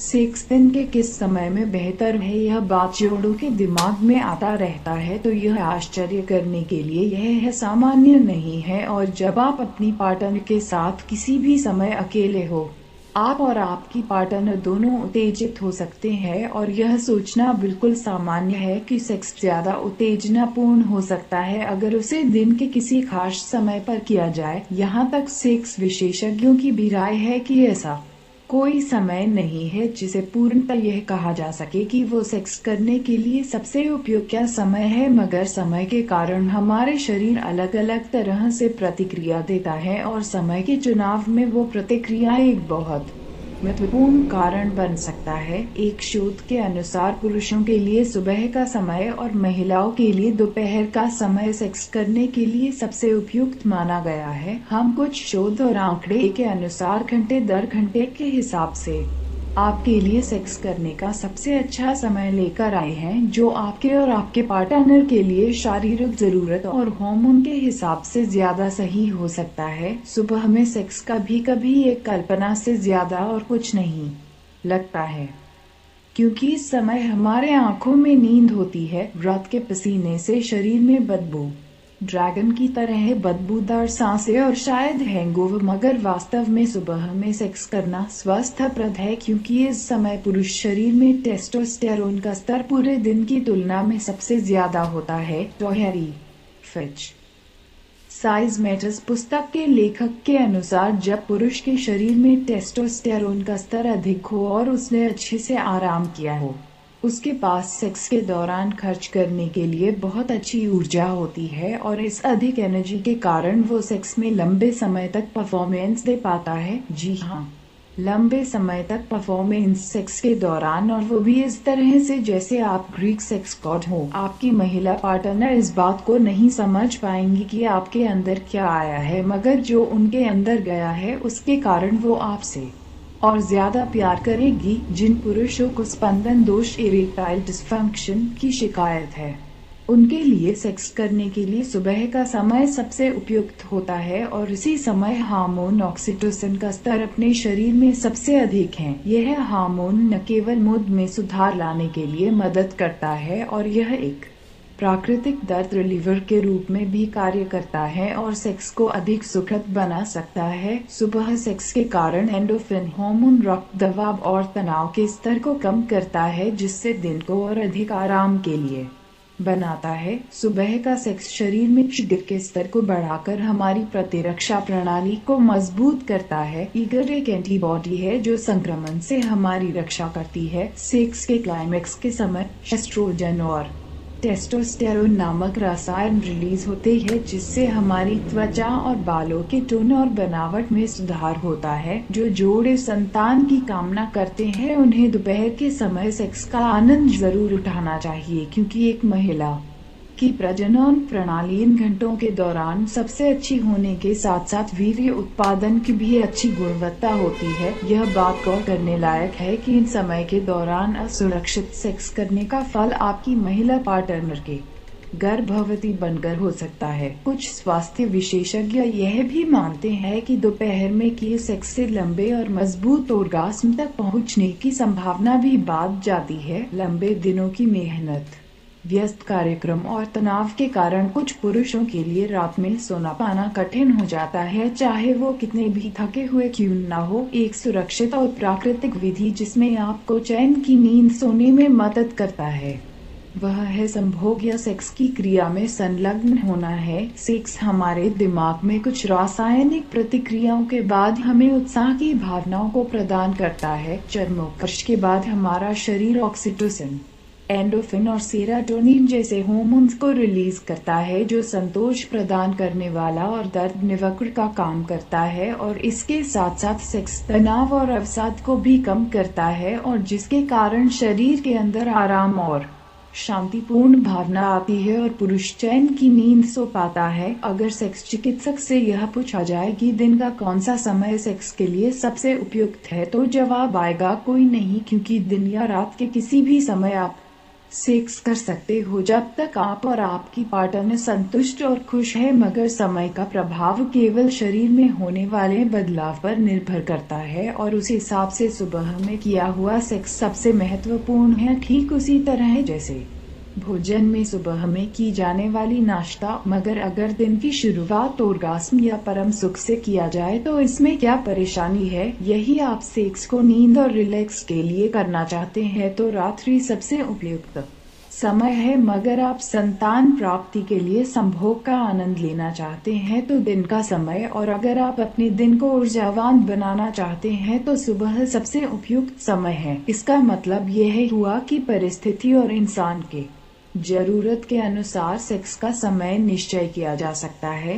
Sex दिन के किस समय में बेहतर है, यह बात जोड़ों के दिमाग में आता रहता है, तो यह आश्चर्य करने के लिए यह है सामान्य नहीं है। और जब आप अपनी पार्टनर के साथ किसी भी समय अकेले हो, आप और आपकी पार्टनर दोनों उत्तेजित हो सकते हैं, और यह सोचना बिल्कुल सामान्य है कि सेक्स ज्यादा उत्तेजनापूर्ण हो सकता है अगर उसे दिन के किसी खास समय पर किया जाए। यहाँ तक सेक्स विशेषज्ञों की भी राय है कि ऐसा कोई समय नहीं है जिसे पूर्णतः यह कहा जा सके कि वो सेक्स करने के लिए सबसे उपयुक्त समय है, मगर समय के कारण हमारे शरीर अलग अलग तरह से प्रतिक्रिया देता है और समय के चुनाव में वो प्रतिक्रिया एक बहुत महत्वपूर्ण कारण बन सकता है। एक शोध के अनुसार पुरुषों के लिए सुबह का समय और महिलाओं के लिए दोपहर का समय सेक्स करने के लिए सबसे उपयुक्त माना गया है। हम कुछ शोध और आंकड़े के अनुसार घंटे दर घंटे के हिसाब से आपके लिए सेक्स करने का सबसे अच्छा समय लेकर आए हैं, जो आपके और आपके पार्टनर के लिए शारीरिक जरूरत और हार्मोन के हिसाब से ज्यादा सही हो सकता है। सुबह में सेक्स कभी कभी एक कल्पना से ज्यादा और कुछ नहीं लगता है, क्योंकि इस समय हमारे आंखों में नींद होती है, रात के पसीने से शरीर में बदबू ड्रैगन की तरह बदबूदार सांसें और शायद हैंगओवर, मगर वास्तव में सुबह में सेक्स करना स्वास्थ्यप्रद है, क्योंकि इस समय पुरुष शरीर में टेस्टोस्टेरोन का स्तर पूरे दिन की तुलना में सबसे ज्यादा होता है। टोहेरी फिच साइज मैटर्स पुस्तक के लेखक के अनुसार, जब पुरुष के शरीर में टेस्टोस्टेरोन का स्तर अधिक हो और उसने अच्छे से आराम किया हो, उसके पास सेक्स के दौरान खर्च करने के लिए बहुत अच्छी ऊर्जा होती है, और इस अधिक एनर्जी के कारण वो सेक्स में लंबे समय तक परफॉर्मेंस दे पाता है। जी हाँ, लंबे समय तक परफॉर्मेंस सेक्स के दौरान, और वो भी इस तरह से जैसे आप ग्रीक सेक्स गॉड हो। आपकी महिला पार्टनर इस बात को नहीं समझ पाएंगी कि आपके अंदर क्या आया है, मगर जो उनके अंदर गया है उसके कारण वो आपसे और ज्यादा प्यार करेगी। जिन पुरुषों को स्पंदन दोष इरेक्टाइल डिस्फंक्शन की शिकायत है, उनके लिए सेक्स करने के लिए सुबह का समय सबसे उपयुक्त होता है, और इसी समय हार्मोन ऑक्सीटोसिन का स्तर अपने शरीर में सबसे अधिक है। यह हार्मोन न केवल मूड में सुधार लाने के लिए मदद करता है, और यह एक प्राकृतिक दर्द रिलीवर के रूप में भी कार्य करता है और सेक्स को अधिक सुखद बना सकता है। सुबह सेक्स के कारण एंडोर्फिन हार्मोन रक्त दबाव और तनाव के स्तर को कम करता है, जिससे दिन को और अधिक आराम के लिए बनाता है। सुबह का सेक्स शरीर में शुगर के स्तर को बढ़ाकर हमारी प्रतिरक्षा प्रणाली को मजबूत करता है। ईगर एक एंटीबॉडी है जो संक्रमण से हमारी रक्षा करती है। सेक्स के क्लाइमेक्स के समय एस्ट्रोजन और टेस्टोस्टेरोन नामक रसायन रिलीज होते हैं, जिससे हमारी त्वचा और बालों के टोन और बनावट में सुधार होता है। जो जोड़े संतान की कामना करते हैं उन्हें दोपहर के समय सेक्स का आनंद जरूर उठाना चाहिए, क्योंकि एक महिला की प्रजनन प्रणाली इन घंटों के दौरान सबसे अच्छी होने के साथ साथ वीर्य उत्पादन की भी अच्छी गुणवत्ता होती है। यह बात गौर करने लायक है कि इन समय के दौरान असुरक्षित सेक्स करने का फल आपकी महिला पार्टनर के गर्भवती बनकर हो सकता है। कुछ स्वास्थ्य विशेषज्ञ यह भी मानते हैं कि दोपहर में किए सेक्स से लंबे और मजबूत ऑर्गास्म तक पहुंचने की संभावना भी बढ़ जाती है। लंबे दिनों की मेहनत, व्यस्त कार्यक्रम और तनाव के कारण कुछ पुरुषों के लिए रात में सोना पाना कठिन हो जाता है, चाहे वो कितने भी थके हुए क्यों न हो। एक सुरक्षित और प्राकृतिक विधि जिसमें आपको चैन की नींद सोने में मदद करता है, वह है संभोग या सेक्स की क्रिया में संलग्न होना है। सेक्स हमारे दिमाग में कुछ रासायनिक प्रतिक्रियाओं के बाद हमें उत्साह की भावनाओं को प्रदान करता है। चरमोत्कर्ष के बाद हमारा शरीर ऑक्सीटोसिन, एंडोर्फिन और सेरोटोनिन जैसे हार्मोन्स को रिलीज करता है, जो संतोष प्रदान करने वाला और दर्द निवारक का काम करता है, और इसके साथ साथ सेक्स तनाव और अवसाद को भी कम करता है, और जिसके कारण शरीर के अंदर आराम और शांतिपूर्ण भावना आती है और पुरुष चैन की नींद सो पाता है। अगर सेक्स चिकित्सक से यह पूछा जाए कि दिन का कौन सा समय सेक्स के लिए सबसे उपयुक्त है, तो जवाब आएगा कोई नहीं, क्योंकि दिन या रात के किसी भी समय आप सेक्स कर सकते हो जब तक आप और आपकी पार्टनर संतुष्ट और खुश है, मगर समय का प्रभाव केवल शरीर में होने वाले बदलाव पर निर्भर करता है और उस हिसाब से सुबह में किया हुआ सेक्स सबसे महत्वपूर्ण है। ठीक उसी तरह जैसे भोजन में सुबह में की जाने वाली नाश्ता, मगर अगर दिन की शुरुआत ऑर्गास्म या परम सुख से किया जाए तो इसमें क्या परेशानी है। यही आप सेक्स को नींद और रिलैक्स के लिए करना चाहते हैं तो रात्रि सबसे उपयुक्त समय है, मगर आप संतान प्राप्ति के लिए संभोग का आनंद लेना चाहते हैं तो दिन का समय, और अगर आप अपने दिन को ऊर्जावान बनाना चाहते हैं तो सुबह सबसे उपयुक्त समय है। इसका मतलब यह हुआ कि परिस्थिति और इंसान के जरूरत के अनुसार सेक्स का समय निश्चय किया जा सकता है।